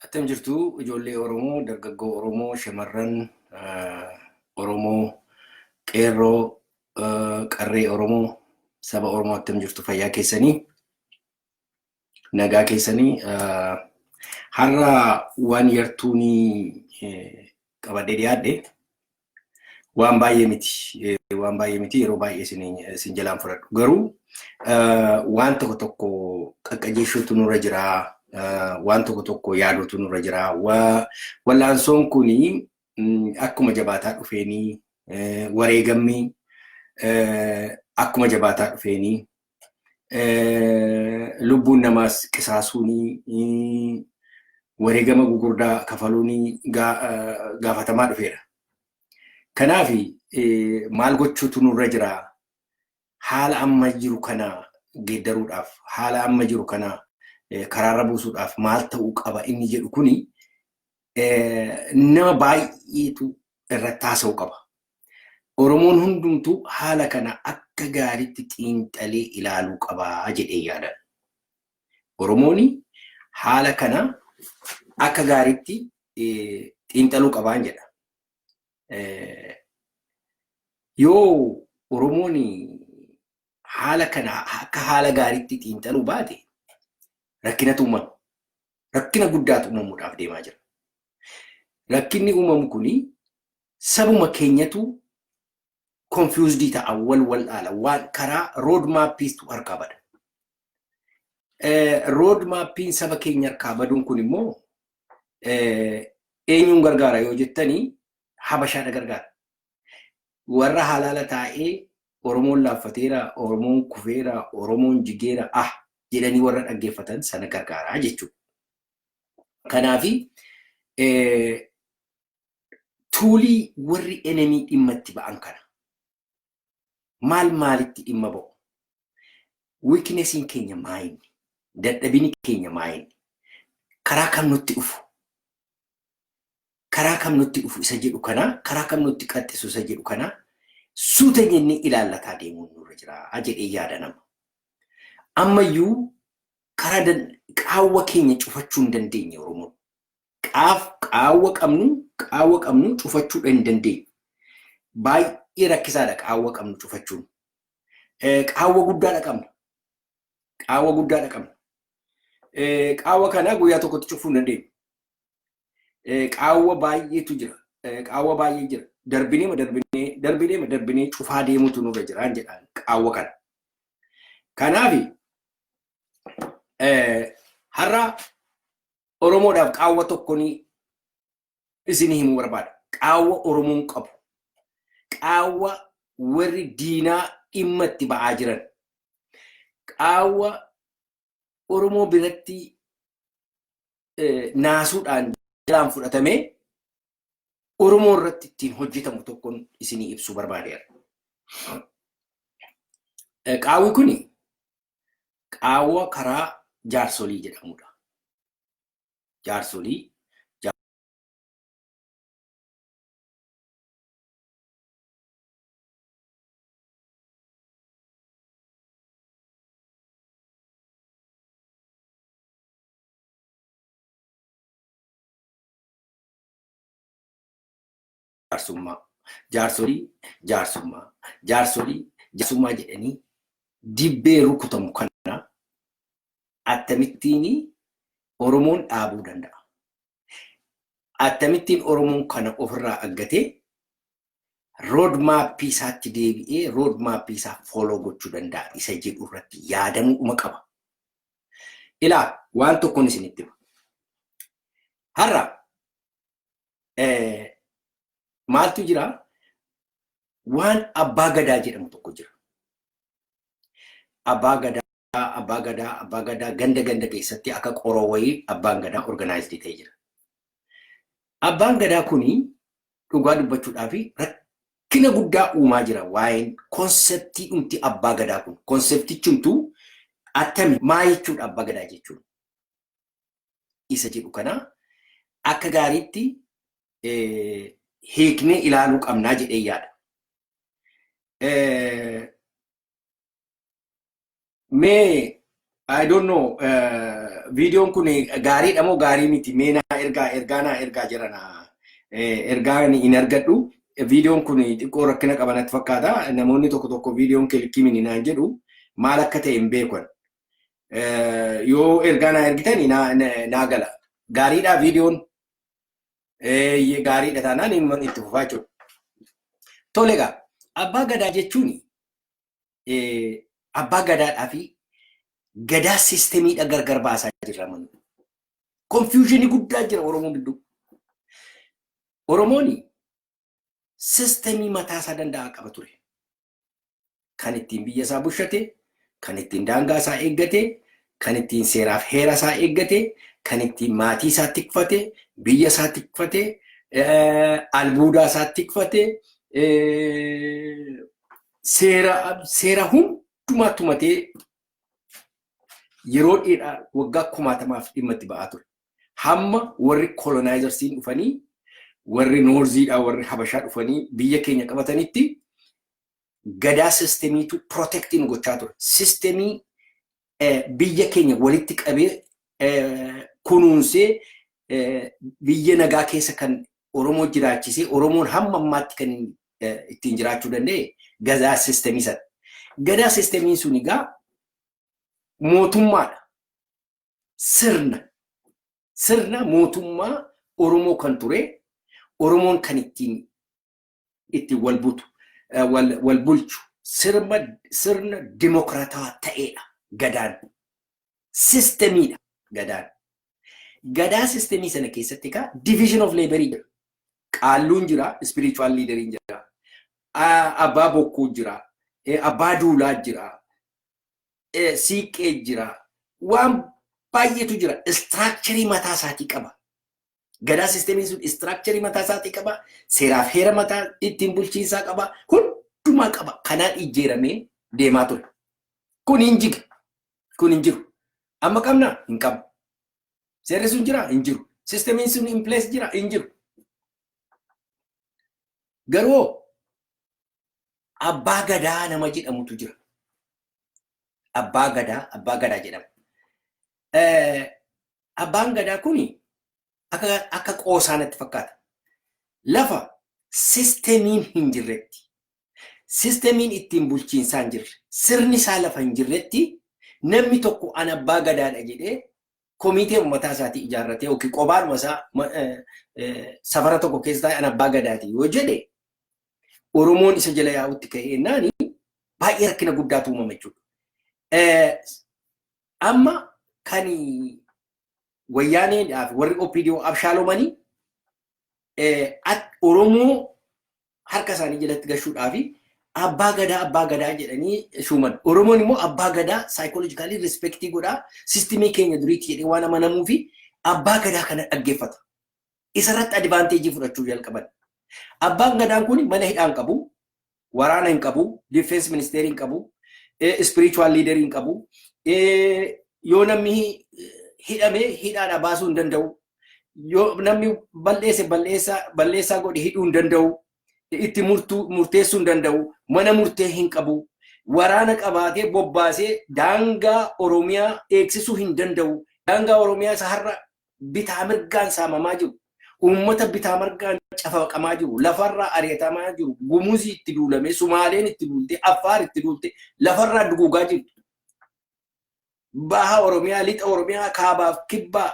Attam jirtu ijoollee Oromoo, dargaggoo Oromoo, shamarran Oromoo, qeerroo, qarree Oromoo, saba Oromoo attam jirtu fayyaa keessanii, nagaa keessanii. Har'a waan yartuunii qabadhee dhiyaadhe waan baay'ee miti. Waan baay'ee miti yeroo baay'ee isin jalaan fudhadhu. Garuu waan tokko tokko qaqqajeeshuutu nurra jiraa. Waan tokko tokko yaaduutu nurra jira. Wal'aansoon kuni akkuma jabaataa dhufeenii wareegamni akkuma jabaataa dhufeenii lubbuun namaas qisaasuunii wareegama gugurdaa kafaluunii gaafatamaa dhufeera. Kanaaf maal gochuutu nurra jira? Haala amma jiru kana geeddaruudhaaf, haala amma jiru kana karaarra buusuudhaaf maal ta'uu qaba inni jedhu kuni nama baay'eetu irratti haasa'uu qaba. Oromoon hundumtuu haala kana akka gaariitti xiinxalee ilaaluu qabaa jedhee yaadan. Oromoon haala kana akka gaariitti xiinxaluu qabaan jedha. Yoo Oromoon haala kana akka haala gaariitti xiinxaluu baate rakkinatu uumamu. Rakkina guddaatu uumamuudhaaf deemaa jira. Rakkinni uumamu kuni sabuma keenyatu confused ta'a wal dhaala. Waan karaa road mappiistu harkaa bada. Road mappiin saba keenya harkaa baduun kun immoo eenyuun gargaara yoo jettanii Habashaadha gargaara. Warra halaala taa'ee Oromoon laaffateera, Oromoon kufeera, Oromoon jigeera jedhanii warra dhaggeeffatan sana gargaaraa jechuudha. Kanaafi tuulii warri enemy dhimma itti ba'an kana maalitti dhimma ba'u? Weaknessiin keenya maayini? Dadhabini keenya maayini? Karaa kam nutti dhufu? Karaa kam nutti dhufu isa jedhu kana, karaa kam nutti qaxxisu isa jedhu kana suuta jennee ilaallataa deemuun nurra jira jedhee yaada nama. Ammayyuu karaa qaawwa keenya cufachuu hin dandeenye Oromoon. Qaawwa qabnu cufachuu hin dandeenye. Baay'ee rakkisaadha qaawwa qabnu cufachuun. Qaawwa guddaadha qabna. Qaawwa kana guyyaa tokkotti cufuu hin dandeenye. Qaawwa baay'eetu jira. Qaawwa baay'ee jira. Darbinee cufaa deemutu nurra jiraan jedhaan qaawwa kana. Kanaafi har'a Oromoodhaaf qaawwa tokkoon isinii himuu barbaada. Qaawwa Oromoon qabu. Qaawwa warri diinaa dhimma itti ba'aa jiran. Qaawwa Oromoo biratti naasuudhaan jalaan fudhatamee Oromoo irratti ittiin hojjetamu tokkoon isinii ibsuu barbaadeera. Qaawwi kuni qaawwa karaa jaarsolii jedhamudha. Jaarsolii jaarsummaa jedhanii dibbee rukutamu kana akkamittiin Oromoon dhaabuu danda'a? Akkamittiin Oromoon kana ofirraa aggatee road mappii isaatti deebi'ee road mappii isaa follow gochuu danda'a isa jedhu irratti yaadamuu qaba. Ilaa waan tokkoon isinitti hima. Har'a maaltu jira? Waan abbaa gadaa jedhamu tokko jira. Abbaa gadaa ganda keessatti akka qoroo wayii abbaan gadaa organized ta'ee jira. Abbaan gadaa kuni dhugaa dubbachuudhaaf rakkina guddaa uumaa jira waa'een konseptii dhumti abbaa gadaa kun. Konseptichumtu attami maa jechuudha abbaa gadaa jechuudha. Isa jedhu kana akka gaariitti hiiknee ilaaluu qabnaa jedhee yaada. Mee I don't know. Videoon kun gaariidha moo gaarii miti? Meenaa ergaa jirana. Ergaan hin argadhu. Videoon kun xiqqoo rakkina qabanatti fakkaata. Namoonni tokko videoon kilkimin naan jedhu maal akka ta'e hin beekan. Yoo ergaa naa ergitan naa gala. Gaariidha videoon. Gaariidha taanaan hin itti fufaa jiru. Tole egaa abbaa gadaa jechuun abbaa gadaadhaa fi gadaa siistemiidha gargar baasaa jirra manu. Konfiyuuzhinii guddaa jira Oromoo gidduu. Oromoon siistemii mataa isaa danda'a qaba ture. Kan ittiin biyya isaa bulchate, kan ittiin daangaa isaa eeggate, kan ittiin seeraaf heera isaa eeggate, kan ittiin maatii isaa tikfate, biyya isaa tikfate, albuudaa isaa tikfate, seera hundumaa tumatee yeroo dheeraa waggaa 1000 dhimma itti ba'aa ture. Hamma warri kolonaayizarsii dhufanii, warri noorziidhaa, warri habashaa dhufanii biyya keenya qabatanitti gadaa siistemiitu protectiin gochaa ture. Siistemii biyya keenya walitti qabee kunuunsee biyya nagaa keessa kan Oromoo jiraachisee Oromoon hamma ammaatti kan ittiin jiraachuu danda'e gadaa siistemii sana. Gadaa siistemiin sun egaa mootummaadha. Sirna mootummaa Oromoo kan ture, Oromoon kan ittiin wal bulchu, sirna dimokiraataa ta'edha gadaan. Siistemiidha gadaan. Gadaa siistemii sana keessatti egaa division of laborii jira. Qaalluun jira, spiritual leaderiin jira, abbaa bokkuu jira, abbaa duulaa jira, siiqqee jira, waan baay'eetu jira. Istiraakcharii mataa isaatii qaba. Gadaa siistemii sun istiraakcharii mataa isaatii qaba. Seeraaf heera mataa ittiin bulchiinsaa qaba. Hundumaa qaba. Kanaan ijjeeramee deemaa ture. Kun hin jiga. Kun hin jiru. Amma qabna hin qabu. Seerri sun jira hin jiru. Siistemiin sun in place jira hin jiru. Garuu abbaa gadaa nama jedhamutu jira. Abbaa gadaa jedhama. Abbaan gadaa kuni akka qoosaanatti fakkaata. Lafa siistemiin hin jirretti, siistemiin ittiin bulchiinsaa hin jirre, sirni isaa lafa hin jirretti namni tokko an abbaa gadaadha jedhee komitee mataa isaatii ijaarratee yookiin qobaadhuma isaa safara tokko keessa taa'ee an abbaa gadaati yoo jedhe Oromoon isa jala yaa'utti ka'eennaani baay'ee rakkina guddaatu uumama jechuudha. Amma kan wayyaaneen warri OPDO abshaalomanii Oromoo harka isaanii jalatti gashuudhaaf abbaa gadaa jedhanii shuuman. Oromoon immoo abbaa gadaa saayikoolojikaalii rispeektii godhaa siistemii keenya duriitti jedhee waan amanamuu fi abbaa gadaa kana dhaggeeffata. Isarratti advaanteejii fudhachuu jalqaban. Abbaan gadaan kun mana hidhaa hin qabu, waraana hin qabu, difeensi ministeerii hin qabu, spiritual leader hin qabu. Yoo namni hidhamee hidhaadhaa baasuu hin danda'u. Yoo namni balleessaa godhe hidhuu hin danda'u. Itti murteessuu hin danda'u. Mana murtee hin qabu. Waraana qabaatee bobbaasee daangaa Oromiyaa eegsisuu hin danda'u. Daangaa Oromiyaa isa har'a bitaa mirgaan saamamaa jiru. Uummata bitaa mirgaan cafaqamaa jiru. Lafarraa ari'atamaa jiru. Gumuzii itti duulame, Sumaaleen itti duulte, Affaar itti duulte, lafarraa duguugaa jirtu. Baha Oromiyaa, lixa Oromiyaa, kaabaaf kibbaa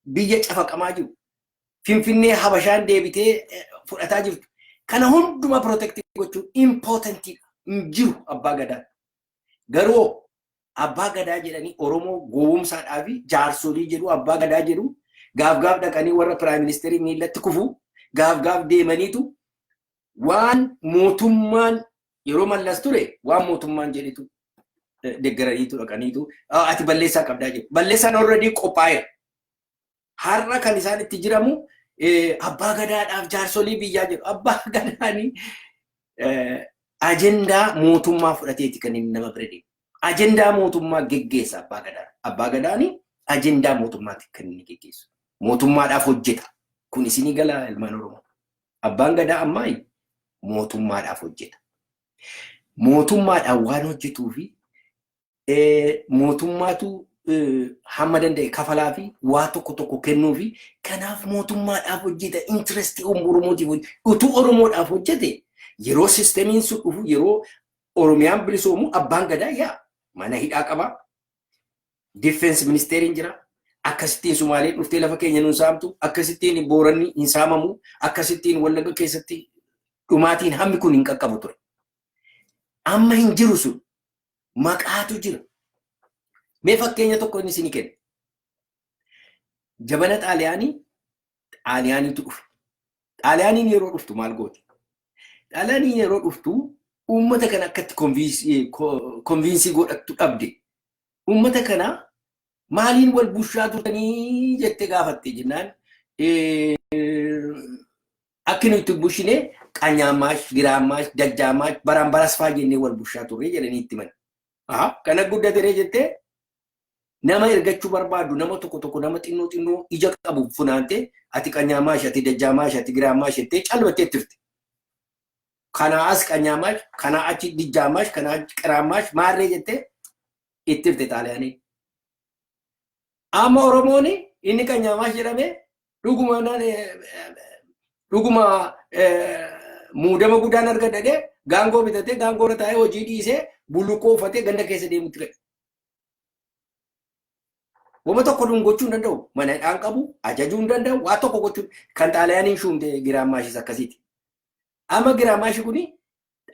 biyya cafaqamaa jiru. Finfinnee Habashaan deebitee fudhataa jirtu. Kana hundumaa protectii gochuun importantiidha. Hin jiru abbaa gadaa. Garuu abbaa gadaa jedhanii Oromoo gowwoomsaadhaa fi jaarsolii jedhu abbaa gadaa jedhu gaaf dhaqanii warra piraayim ministeerii miillatti kufu gaaf deemaniitu waan mootummaan yeroo mallas ture waan mootummaan jedhitu deggaraniitu dhaqaniitu ati balleessaa qabdaa jedhu. Balleessaan already qophaa'eera. Har'a kan isaan itti jiramu abbaa gadaadhaaf jaarsolii biyyaa jedhu. Abbaa gadaanii ajendaa mootummaa fudhateeti kan inni nama bira deemu. Ajendaa mootummaa geggeessa abbaa gadaa. Abbaa gadaanii ajendaa mootummaati kan inni geggeessu. Mootummaadhaaf hojjeta. Kun isinii gala ilmaan Oromoo. Abbaan gadaa ammaa mootummaadhaaf hojjeta. Mootummaadhaan waan hojjetuu fi mootummaatu hamma danda'e kafalaa fi waa tokko kennuu fi kanaaf mootummaadhaaf hojjeta intirestii Oromootiif utuu Oromoodhaaf hojjete yeroo siistemiin sun dhufu yeroo Oromiyaan bilisoomu abbaan gadaa yaa mana hidhaa qaba. Difeensi ministeeriin jira. Akkasittiin Sumaaleen dhuftee lafa keenya nuun saamtu. Akkasittiin Booranni hin saamamu. Akkasittiin Wallagga keessatti dhumaatiin hammi kun hin qaqqabu ture. Amma hin jiru sun maqaatu jira. Mee fakkeenya tokko inni isinii kenna. Jabana Xaaliyaaniitu dhufe. Xaaliyaaniin yeroo dhuftu maal gooti? Xaaliyaaniin yeroo dhuftu uummata kana akkatti konviinsii godhattu dhabde. Uummata kana maaliin wal bushaa turtanii jettee gaafatte jennaan akka nuti bushine qanyaamaash, giraamaash, dajjaamaash, barambaras faa jennee wal bushaa turre jedhanii itti himan. Kana guddatee jettee nama ergachuu barbaadu nama tokko nama xinnoo ija qabu funaante ati qanyaamaash, ati dajjaamaash, ati giraamaash jettee calbattee turte. Kana as qanyaamaash, kana achi dajjaamaash, kana achi qiraamaash maarree jettee itti turte Xaaliyaanii. Amma Oromoon inni qanyaamaash jedhame dhuguma muudama guddaan argadhee gaangoo bitatee gaangoo irra taa'ee hojii dhiisee bulluqoo uffatee ganda keessa deemutti ga'e. Wama tokko gochuu hin danda'u. Mana hidhaan qabu, ajajuu hin danda'u, waa tokko gochuu kan Xaaliyaaniin shuumte giraamaashis akkasiiti. Amma giraamaashi kuni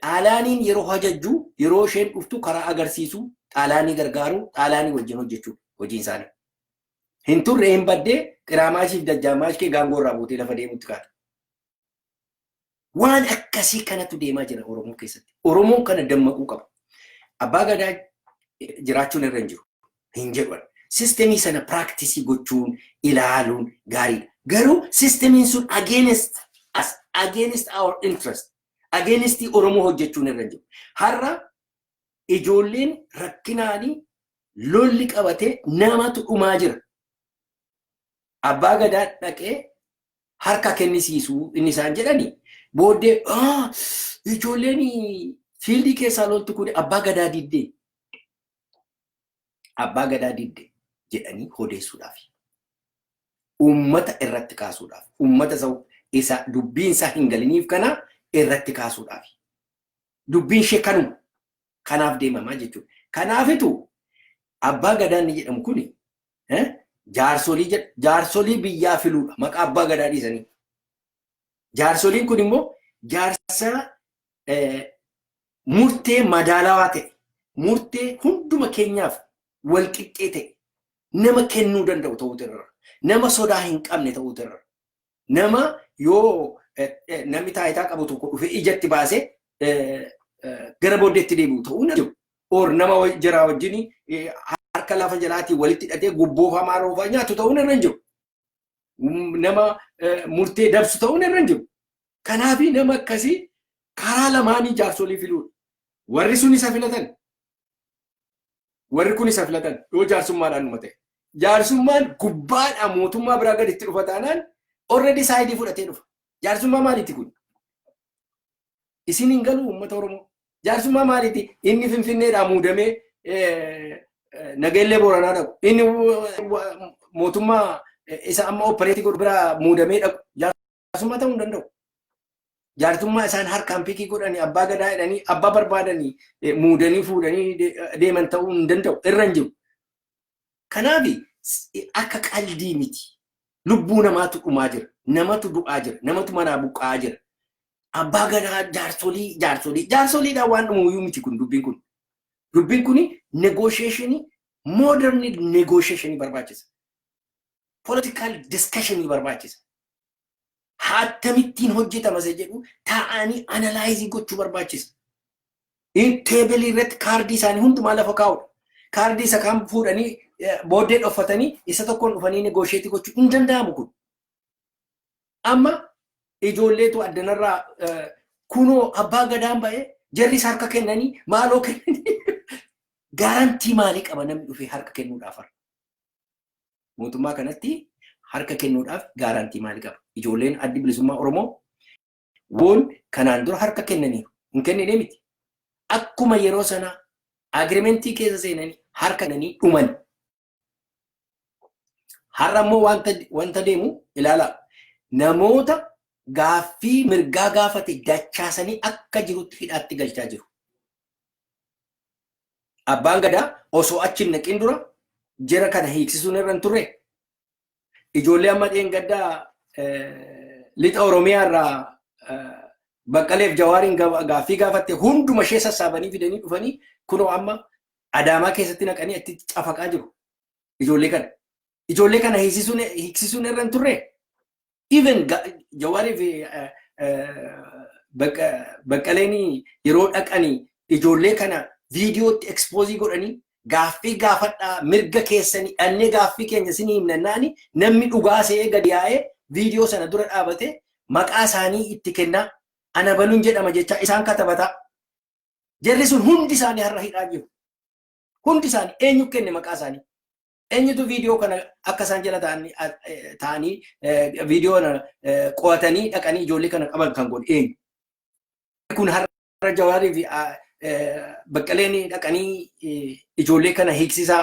Xaaliyaaniin yeroo ajajjuu yeroo isheen dhuftu karaa agarsiisu Xaaliyaanii gargaaru Xaaliyaanii wajjin hojjechuu hojiin isaanii. Hin turre hin baddee giraamaashiif dajjaamaash kee gaangoo irraa buutee lafa deemutti kaata. Waan akkasii kanatu deemaa jira Oromoo keessatti. Oromoon kana dammaquu qaba. Abbaa gadaa jiraachuun irra hin jiru. Hin jedhu. Sistemii sana practice gochuun ilaaluun gaariidha. Garuu sistemiin sun against our interest. Against Oromoo hojjechuun irra hin jiru. Har'a ijoolleen rakkinaanii lolli qabatee namatu dhumaa jira. Abbaa gadaa dhaqee harka kennisiisuu inni isaan jedhanii booddee ijoolleen fiildii keessaa loltu kun abbaa gadaa diddee jedhanii odeessuudhaaf uummata irratti kaasuudhaaf uummata isa dubbiin isaa hin galiniif kana irratti kaasuudhaaf dubbiin ishee kanuma kanaaf deemamaa jechuudha. Kanaafitu abbaa gadaan jedhamu kun jaarsolii biyyaa filuudha maqaa abbaa gadaa dhiisanii. Jaarsoliin kun immoo jaarsa murtee madaalawaa ta'e, murtee hunduma keenyaaf wal qixxee ta'e, nama kennuu danda'u ta'uutu irra, nama sodaa hin qabne ta'uutu irra, nama yoo namni taayitaa qabu tokko dhufee ijatti baasee gara booddeetti deebi'u ta'uu na jiru. Or nama jira wajjin harka lafa jalaatiin walitti hidhatee gubboo hamaa roofaa nyaatu ta'uu irra hin jiru. Nama murtee dabsu ta'uu irra hin jiru. Kanaaf nama akkasii karaa lamaanii jaarsolii filuudha. Warri sun isa filatan. Warri kun isa filatan yoo jaarsummaadhaan dhuma ta'e. Jaarsummaan gubbaadhaan mootummaa biraa gaditti dhufa taanaan already saayidii fudhatee dhufa. Jaarsummaa maaliiti kun? Isin hin galu uummata Oromoo. Jaarsummaa maaliiti? Inni Finfinneedhaan muudamee Nageellee Booranaa dhaqu. Inni mootummaa isa amma opereetii godhu biraa muudamee dhaqu. Jaarsummaa ta'uu hin danda'u. Jaarsummaa isaan harkaan pikii godhanii abbaa gadaa jedhanii abbaa barbaadanii muudanii fuudhanii deeman ta'uu hin danda'u. Irra hin jiru. Kanaaf akka qaldii miti. Lubbuu namaatu dhumaa jira. Namatu du'aa jira. Namatu manaa buqqa'aa jira. Abbaa gadaa jaarsoliidhaan waan dhumuyyuu miti kun dubbiin kun. Dubbiin kun negotiationii modern negotiationii barbaachisa. Political discussionii barbaachisa. Hattamittiin hojjetama isa jedhu taa'anii analyzing gochuu barbaachisa. Teebilii irratti kaardii isaanii hundumaa lafa kaa'udha. Kaardii isa kaan fuudhanii booddee dhoffatanii isa tokkoon dhufanii negotiate gochuu hin danda'amu kun. Amma ijoolleetu addanarraa kunoo abbaa gadaan ba'ee jarris harka kennanii maaloo kennanii gaarantii maalii qaba namni dhufee harka kennuudhaaf harka. Mootummaa kanatti harka kennuudhaaf gaarantii maalii qaba? Ijoolleen addi bilisummaa Oromoo woon kanaan dura harka kennanii hin kennine miti. Akkuma yeroo sana agreementii keessa seenanii harka nanii dhuman. Har'a immoo wanta deemu ilaala. Namoota gaaffii mirgaa gaafate dachaasanii akka jirutti hidhaatti galchaa jiru. Abbaan Gadaa osoo achi hin naqin dura jara kana hiiksisuun irra hin turre. Ijoollee amma dheengaddaa lixa Oromiyaa irraa Baqqaleef Jawaariin gaaffii gaafatte hunduma ishee sassaabanii fidanii dhufanii kunoo amma Adaamaa keessatti naqanii itti cafaqaa jiru. Ijoollee kana hiiksisuun irra hin turre. Even Jawaarii fi Baqqaleen yeroo dhaqanii ijoollee kana viidiyootti ekspoozii godhanii gaaffii gaafadhaa mirga keessanii dhannee gaaffii keenya isinii himnannaani namni dhugaa se'ee gadi yaa'ee viidiyoo sana dura dhaabate maqaa isaanii itti kennaa ana baluun jedhama jecha isaan katabataa. Jarri sun hundi isaanii har'a hidhaa jiru. Hundi isaanii eenyu kenne maqaa isaanii? Eenyutu viidiyoo kana akka isaan jala ta'anii viidiyoo qo'atanii dhaqanii ijoollee kana qaban kan godhe eenyu? Kun har'a Jawaarii fi Baqqaleen dhaqanii ijoollee kana hiiksisaa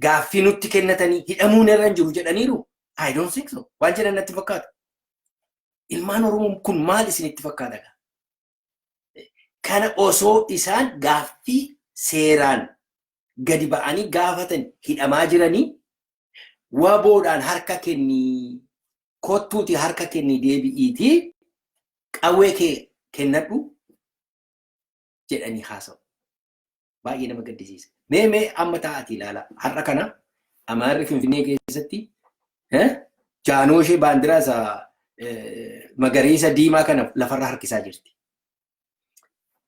gaaffii nutti kennatanii hidhamuun irra hin jiru jedhaniiru. I don't think so. Waan jedhan natti fakkaata. Ilmaan Oromoo kun maal isinitti fakkaata? Kana osoo isaan gaaffii seeraan gadi ba'anii gaafatan hidhamaa jiranii waboodhaan harka kennii kottuuti harka kennii deebi'iitii qawwee kee kennadhu jedhanii haasa'u. Baay'ee nama gaddisiisa. Mee amma taa'atii ilaala. Har'a kana Amaarri Finfinnee keessatti jaanoo ishee baandiraa isaa magariisa diimaa kana lafarra harkisaa jirti.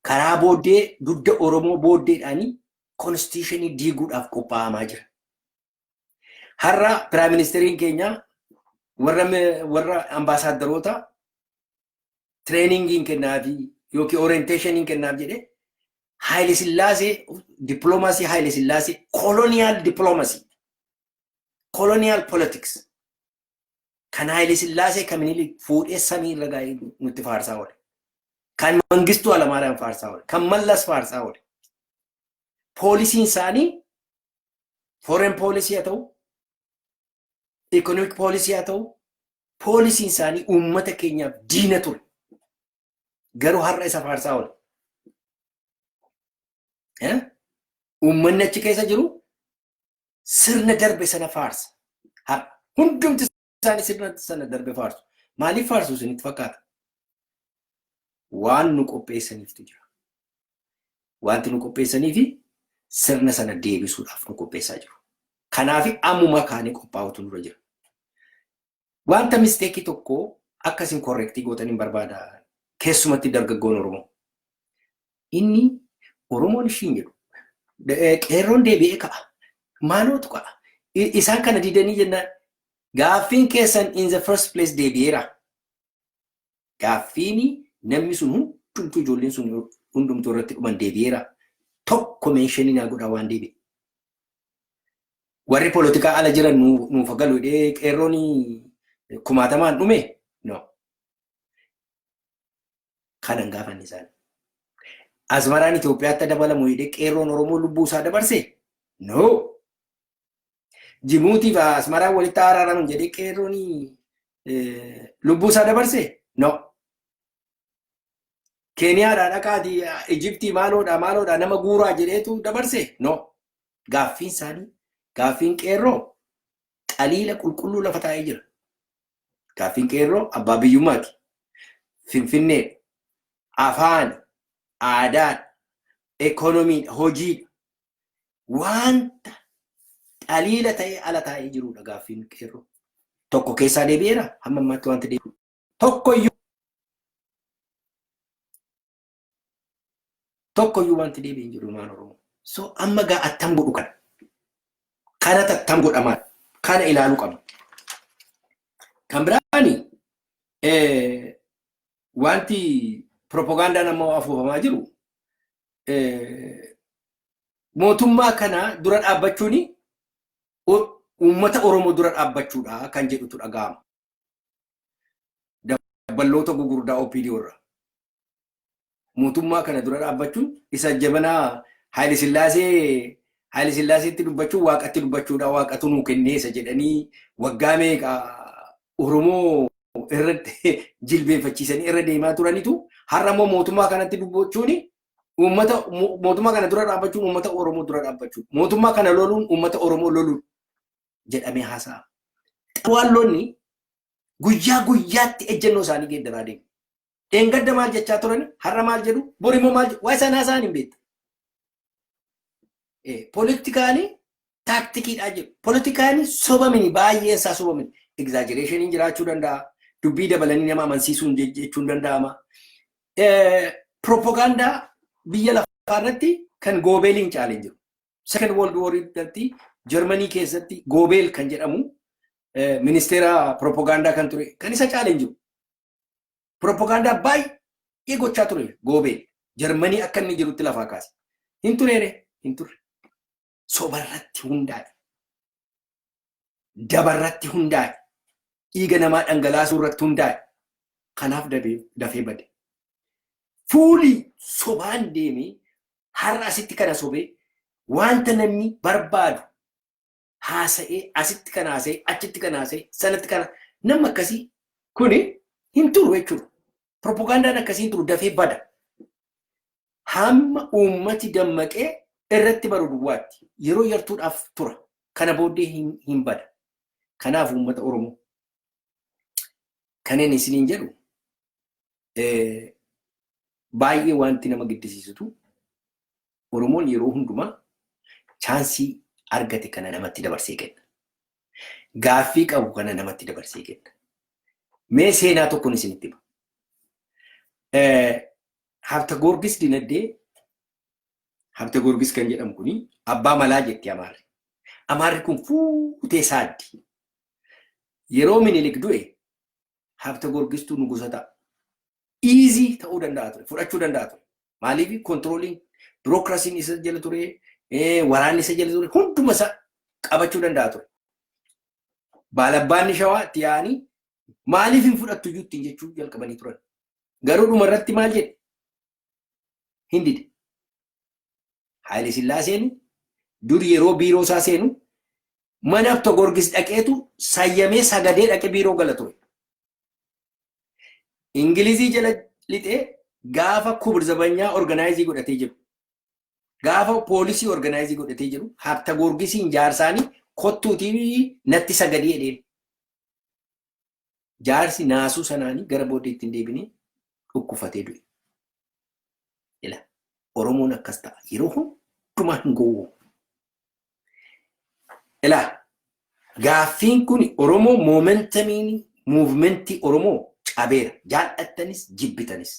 Karaa booddee dugda Oromoo booddeedhaanii konstitushinii diiguudhaaf qophaa'amaa jira. Har'a piraayim ministeriin keenya warra ambaasaadarootaa tireeningiin kennaafi yookiin orienteeshiniin kennaaf jedhee Haile Sillaasee dippiloomaasii Haile Sillaasee koloniyaal dippiloomaasii koloniyaal politiks kan Haile Sillaasee kamini fuudhee samii irra gaa'ee nutti faarsaa oole. Kan Mangistuu Alamaariyaam faarsaa oole. Kan Mallas faarsaa oole. Poolisiin isaanii foreign policy haa ta'u, economic policy haa ta'u, poolisiin isaanii uummata keenyaaf diina ture. Garuu har'a isa faarsaa oole. Uummanni achi keessa jiru sirna darbe sana faarsa. Hundumti isaanii sirna sana darbe faarsu. Maaliif faarsu isinitti fakkaata? Waan nu qopheessaniiftu jira. Wanti nu qopheessaniifi sirna sana deebisuudhaaf nu qopheessaa jiru. Kanaaf ammuma kaanii qophaa'utu nurra jira. Wanta misteekii tokko akkasiin korrektii gootan hin barbaada. Keessumatti dargaggoon Oromoo. Inni Oromoon ishiin jedhu qeerroon deebi'ee ka'a. Maalootu ka'a? Isaan kana didanii jennaan gaaffiin keessan in the first place deebi'eera. Gaaffiin namni sun hundumtuu ijoolleen sun hundumtuu irratti dhuman deebi'eera. Tokko meeshanii naa godhaa waan deebi'e. Warri poolitikaa ala jiran nuuf galu qeerroon kumaatamaan dhume? No. Kanan gaafanni isaanii. Asmaraan Itoophiyaatti dabalamu hidhee qeerroon Oromoo lubbuu isaa dabarse? No. Jibuutii fi Asmaraan walitti araaraman jedhee qeerroon lubbuu isaa dabarse? No. Keeniyaadhaa dhaqaatii Ijiptii maaloodhaa nama guuraa jedheetu dabarse? No. Gaaffiin isaanii gaaffiin qeerroo qaliila qulqulluu lafa taa'ee jira. Gaaffiin qeerroo abbaa biyyummaati. Finfinnee, afaan, aadaa, ekonomii, hojii wanta qaliila ta'ee ala taa'ee jirudha gaaffiin qeerroo. Tokko keessaa deebi'eera hamma ammaatti wanta deebi'u. Tokkoyyuu wanti deebi'ee hin jiru maan Oromoo. So amma gaa attam godhu kana. Kanatu attam godhamaa. Kana ilaaluu qabna. Kan biraani wanti propagandaan ammoo afuufamaa jiru mootummaa kana dura dhaabbachuun uummata Oromoo dura dhaabbachuudha kan jedhutu dhaga'ama. Dabballoota gugurdaa OPDO irra. Mootummaa kana dura dhaabbachuun isa jabanaa Haile Sillaasee Haile Sillaaseetti dubbachuu waaqatti dubbachuudha waaqatu nuu kenneessa jedhanii waggaa meeqa Oromoo irratti jilbeeffachiisanii irra deemaa turanitu har'a immoo mootummaa kanatti dubbachuuni uummata mootummaa kana dura dhaabbachuun uummata Oromoo dura dhaabbachuu mootummaa kana loluun uummata Oromoo loluun jedhamee haasa'a. Xawaalloonni guyyaa guyyaatti ejjennoo isaanii geeddaraa deemu. Dheengadda maal jechaa turan har'a maal jedhu bori immoo maal jedhu waa isaan haasa'an hin beektu. Poolitikaanii taaktikiidhaa jedhu. Poolitikaanii sobamini baay'ee isaa sobamini. Exaggeration jiraachuu danda'a. Dubbii dabalanii nama amansiisuun jechuun danda'ama. Propaganda biyya lafaa irratti kan goobeeliin caaleen jiru. Second World War irratti Germany keessatti goobeel kan jedhamu ministeera propaganda kan ture kan isa caaleen jiru. Propaganda baay'ee gochaa ture goobeel. Germany akka inni jirutti lafaa kaase. Hin tureere hin turre. Sobarratti hundaa'e. Dabarratti hundaa'e. Dhiiga namaa dhangalaasuu irratti hundaa'e. Kanaaf dafee bade. Fuuli sobaan deemee har'a asitti kana sobee wanta namni barbaadu haasa'ee asitti kana haasa'ee achitti kana haasa'ee sanatti kana nama akkasii kuni hin turu jechuudha. Propagandaan akkasii hin turu dafee bada. Hamma uummati dammaqee irratti baru duwwaatti yeroo yartuudhaaf tura. Kana booddee hin bada. Kanaaf uummata Oromoo kanneen isiniin jedhu baay'ee wanti nama giddisiisutu Oromoon yeroo hundumaa chaansii argate kana namatti dabarsee kenna. Gaaffii qabu kana namatti dabarsee kenna. Mee seenaa tokkoon isinitti hima. Habta Goorgis dinagdee Habta Goorgis kan jedhamu kuni abbaa malaa jetti Amaarri. Amaarri kun fuutee saaddi. Yeroo Minilik du'e Habta Goorgistuu nugusa ta'a. Easy ta'uu danda'a ture, fudhachuu danda'a ture. Maaliif controlling bureaucracy isa jala ture, waraanni isa jala ture, hunduma isa qabachuu danda'a ture. Baalabbaanni Shawaa itti yaa'anii maaliif hin fudhattu iyyuu jechuu jalqabanii turan. Garuu dhuma irratti maal jedhe? Hin dide. Haile Sillaaseen dur yeroo biiroo isaa seenu mana Habta Goorgis dhaqeetu sayyamee sagadee dhaqee biiroo gala ture. Ingilizii jala lixee gaafa kubur zabanyaa organizii godhatee jiru. Gaafa poolisii organizii godhatee jiru Habta Goorgisiin jaarsaanii kottuutii natti sagadee jedheen. Jaarsi naasuu sanaanii gara booddeetti hin deebinee dhukkufatee du'e. Ila Oromoon akkas ta'a yeroo hundumaa hin gowwu. Ila gaaffiin kun Oromoo moomantamiin muuvimentii Oromoo cabeera. Jaallattanis jibbitanis.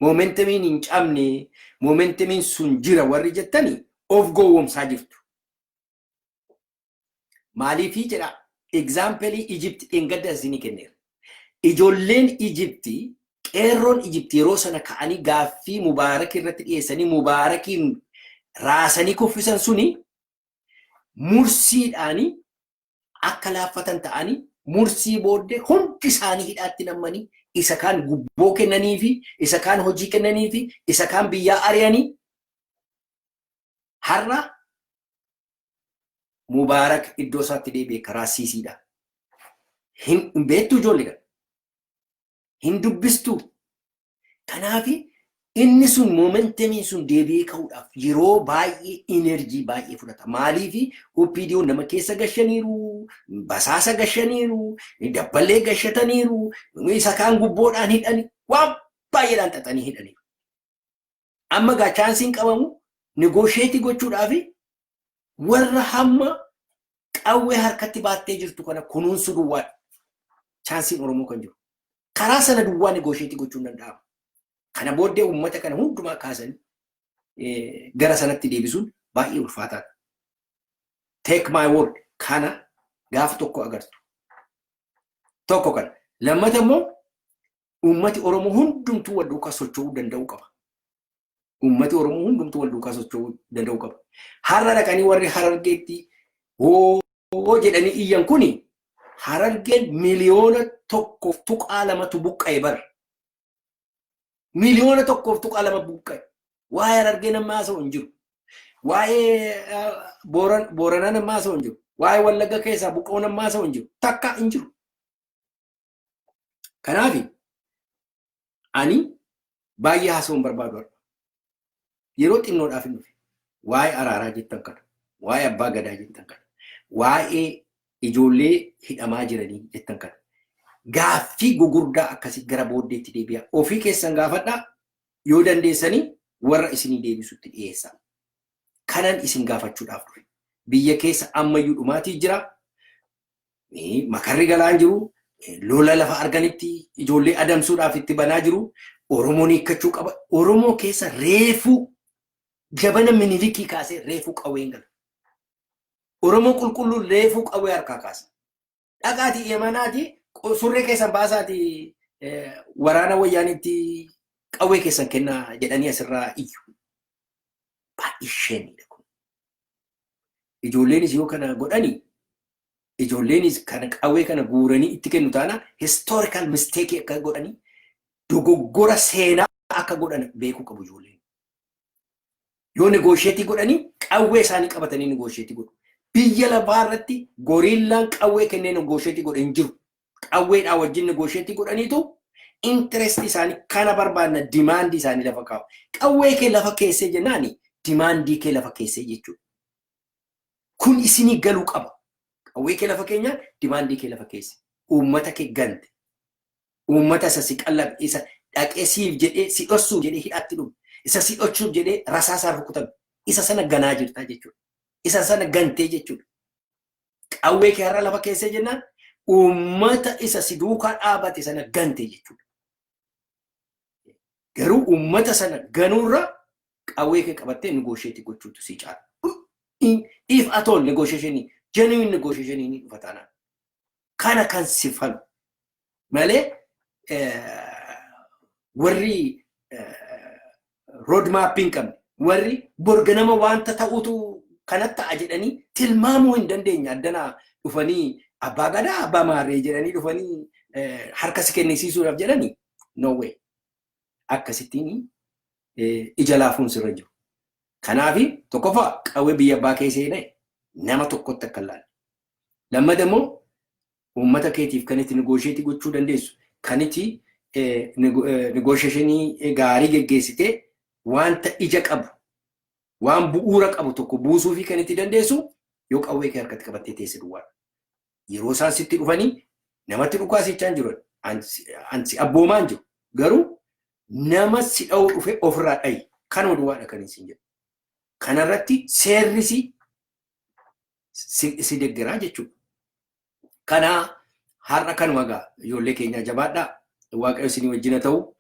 Moomantamiin hin cabne moomantamiin sun jira warri jettanii of gowwomsaa jirtu. Maaliifii jedha examplii Egypt dheengadda isinii kenneera. Ijoolleen Egyptii qeerroon Egypt yeroo sana ka'anii gaaffii Mubaarak irratti dhiyeessanii Mubaarakiin raasanii kuffisan suni mursiidhaanii akka laaffatan ta'anii mursii booddee hundi isaanii hidhaatti nammanii isa kaan gubboo kennanii fi isa kaan hojii kennanii fi isa kaan biyyaa ari'anii har'a Mubaarak iddoo isaatti deebi'ee karaa siisiidha. Hin beektu ijoollee kana. Hin dubbistu. Kanaaf inni sun moomantamiin sun deebi'ee ka'uudhaaf yeroo baay'ee enerjii baay'ee fudhata. Maaliif OPDO nama keessa gashaniiru, basaasa gashaniiru, dabballee gashataniiru, isa kaan gubboodhaan hidhanii waan baay'eedhaan xaxanii hidhaniiru. Amma gaa chaansiin qabamu negosheetii gochuudhaaf warra hamma qawwee harkatti baattee jirtu kana kunuunsu duwwaadha. Chaansiin Oromoo kan jiru. Karaa sana duwwaa negosheetii gochuun danda'ama. Kana booddee uummata kana hundumaa kaasanii gara sanatti deebisuun baay'ee ulfaataadha. Take my word kana gaafa tokko agartu. Tokko kana. Lammata immoo uummati Oromoo hundumtuu wal duukaa socho'uu danda'uu qaba. Uummati Oromoo hundumtuu wal duukaa socho'uu danda'uu qaba. Har'a dhaqanii warri Harargeetti hoo jedhanii iyyan kuni Harargeen miliyoona tokkoof tuqaa lamatu buqqa'e bara. Miliyoona tokkoof tuqaa lama buqqa'e. Waa'ee Harargee nama haasa'u hin jiru. waa'ee Booranaa namaa osoo hin jiru, waa'ee Wallagga keessaa buqqoo namaa osoo hin jiru, takka hin jiru. Kanaaf ani baay'ee haasawuun barbaadu. Yeroo xinnoodhaaf hin dhufe waa'ee araaraa jettan kana, waa'ee abbaa gadaa jettan kana, waa'ee ijoollee hidhamaa jiranii jettan kana, gaaffii gugurdaa akkasii gara booddeetti deebi'a. Ofii keessan gaafadhaa, yoo dandeessanii warra isinii deebisutti dhiyeessaa. Kanan isin gaafachuudhaaf dhufe. Biyya keessa ammayyuu dhumaatii jira. Makarri galaan jiru. Lola lafa arganitti ijoollee adamsuudhaaf itti banaa jiru. Oromoon hiikkachuu qaba. Oromoo keessa reefuu jabana Minilikii kaasee reefuu qawween gala. Oromoo qulqulluun reefuu qawwee harkaa kaasa. Dhaqaatii eemanaati surree keessan baasaati waraana wayyaanitti qawwee keessan kennaa jedhanii asirraa iyyu. Baay'isheenidha kun. Ijoolleenis yoo kana godhanii, ijoolleenis kana qawwee kana guuranii itti kennu taana historical mistake akka godhanii, dogoggora seenaa akka godhan beekuu qabu ijoolleen. Yoo negoosheetii godhanii qawwee isaanii qabatanii negoosheetii godhu. Biyya lafaa irratti goriillaan qawwee kennee negoosheetii godhan hin jiru. Qawweedhaa wajjin negoosheetii godhaniitu interest isaanii kana barbaadna dimaandii isaanii lafa kaa'u. Qawwee kee lafa keessee jennaani dimaandii kee lafa keessee jechuudha. Kun isinii galuu qaba. Qawwee kee lafa keenya dimaandii kee lafa keesse. Uummata kee gante. Uummata isa si qallabe isa dhaqee siif jedhee si dhossuuf jedhee hidhaatti dhufu. Isa si dhochuuf jedhee rasaasaan rukutame. Isa sana ganaa jirtaa jechuudha. Isa sana gantee jechuudha. Qawwee kee har'a lafa keessee jennaan uummata isa si duukaa dhaabate sana gante jechuudha. Garuu uummata sana ganuurra qawwee kee qabattee negoosheetii gochuutu si caala. If at all negotiation, genuine negotiation ni dhufa taanaan. Kana kan si falu malee warri road mapping qabne, warri borganama wanta ta'utu kanatti ta'a jedhanii tilmaamuu hin dandeenye addanaa dhufanii abbaa gadaa abbaa maarree jedhanii dhufanii harka si kennisiisuudhaaf jedhanii no way. Akkasittiin ija laafuun sirra jiru. Kanaafi tokkoffaa qawwee biyya abbaa keessee hidhee nama tokkotti akka ilaalle. Lammata immoo uummata keetiif kan itti negoosheetii gochuu dandeessu, kan itti negoosheeshinii gaarii geggeessitee wanta ija qabu, waan bu'uura qabu tokko buusuu fi kan itti dandeessu yoo qawwee kee harkatti qabattee teesse duwwaadha. Yeroo isaan sitti dhufanii namatti dhukaasichaa jiru, ansi abboomaan jiru. Garuu nama si dha'uu dhufe ofirraa dhayi. Kanuma duwwaadha kan isin jedhu. Kanarratti seerri si deggeraa jechuudha. Kana har'a kanuma gaa ijoollee keenya jabaadhaa. Waaqayyo isinii wajjin haa ta'u.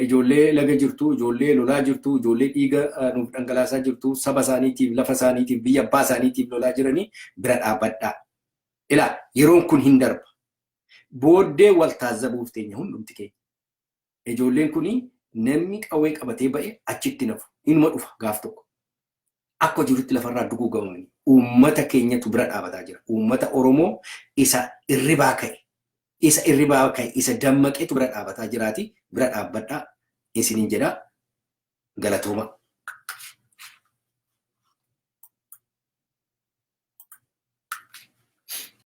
Ijoollee laga jirtu, ijoollee lolaa jirtu, ijoollee dhiiga nuuf dhangalaasaa jirtu, saba isaaniitiif, lafa isaaniitiif, biyya abbaa isaaniitiif lolaa jiranii bira dhaabbadhaa. Ilaa yeroon kun hin darba. Booddee wal taazzabuuf teenya hundumti keenya. Ijoolleen kuni namni qawwee qabatee ba'e achitti nafu. Inuma dhufa gaaf tokko. Akka jirutti lafarraa duguugamu. Uummata keenyatu bira dhaabataa jira. Uummata Oromoo isa irribaa ka'e. Isa dammaqeetu bira dhaabataa jiraati. Bira dhaabbadhaa isiniin jedhaa galatooma.